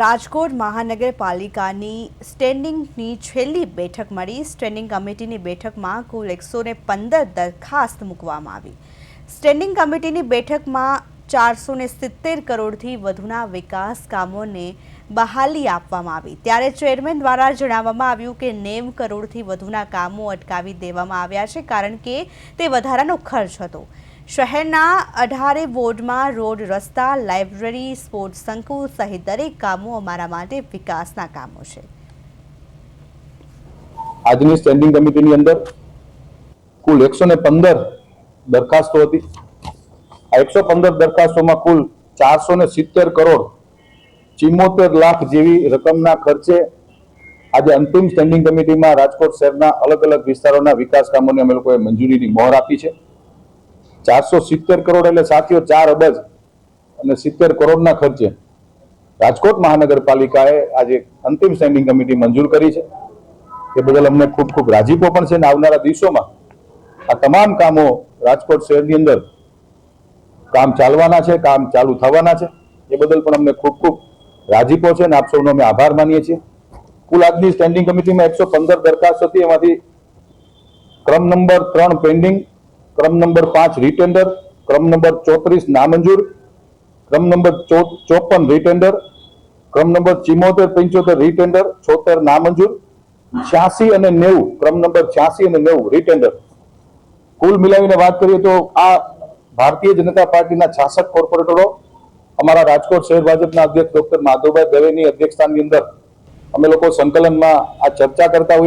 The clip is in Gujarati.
રાજકોટ મહાનગરપાલિકાની સ્ટેન્ડિંગની છેલ્લી બેઠક મળી। સ્ટેન્ડિંગ કમિટીની બેઠકમાં કુલ 115 દરખાસ્ત મૂકવામાં આવી। સ્ટેન્ડિંગ કમિટીની બેઠકમાં 470 કરોડથી વધુના વિકાસ કામોને બહાલી આપવામાં આવી। ત્યારે ચેરમેન દ્વારા જણાવવામાં આવ્યું કે 90 કરોડથી વધુના કામો અટકાવી દેવામાં આવ્યા છે, કારણ કે તે વધારાનો ખર્ચ હતો। શહેરના 18 વોર્ડમાં રોડ, રસ્તા, લાઇબ્રેરી, સ્પોર્ટ્સ સંકુલ સહિત દરેક કામો અમારા માટે વિકાસના કામો છે। આજની સ્ટેન્ડિંગ કમિટીની અંદર કુલ 115 દરખાસ્તો હતી। આ 115 દરખાસ્તોમાં કુલ 470 કરોડ 74 લાખ જેવી રકમના ખર્ચે આજે અંતિમ સ્ટેન્ડિંગ કમિટીમાં રાજકોટ શહેરના અલગ અલગ વિસ્તારોના વિકાસ કામોને અમે લોકોએ મંજૂરીની મોહર આપી છે। 470 કરોડ એટલે સાથીઓ 4 અબજ અને 70 કરોડના ખર્ચે રાજકોટ મહાનગરપાલિકાએ આજે અંતિમ સ્ટેન્ડિંગ કમિટી મંજૂર કરી છે। એ બદલ અમને ખૂબ ખૂબ રાજીપો પણ છે અને આવનારા દિવસોમાં આ તમામ કામો રાજકોટ શહેરની અંદર કામ ચાલવાના છે, કામ ચાલુ થવાના છે। એ બદલ પણ અમને ખૂબ ખૂબ રાજીપો છે અને આપ સૌનો અમે આભાર માનીએ છીએ। કુલ આજની સ્ટેન્ડિંગ કમિટીમાં 115 દરખાસ્ત હતી, એમાંથી ક્રમ નંબર 3 પેન્ડિંગ, ક્રમ નંબર 5 રીટેન્ડર, ક્રમ નંબર 34 નામંજૂર, ક્રમ નંબર 54 રીટેન્ડર, ક્રમ નંબર 74-75 રીટેન્ડર, 76 નામંજૂર, 86 અને 90 ક્રમ નંબર 86 અને 90 રીટેન્ડર। કુલ મિલાવીને વાત કરીએ તો આ ભારતીય જનતા પાર્ટીના 66 કોર્પોરેટરો અમારા રાજકોટ શહેર ભાજપના અધ્યક્ષ ડોક્ટર માધવભાઈ દવેની અધ્યક્ષતાની અંદર અમે લોકો સંકલનમાં આ ચર્ચા કરતા હોઈએ।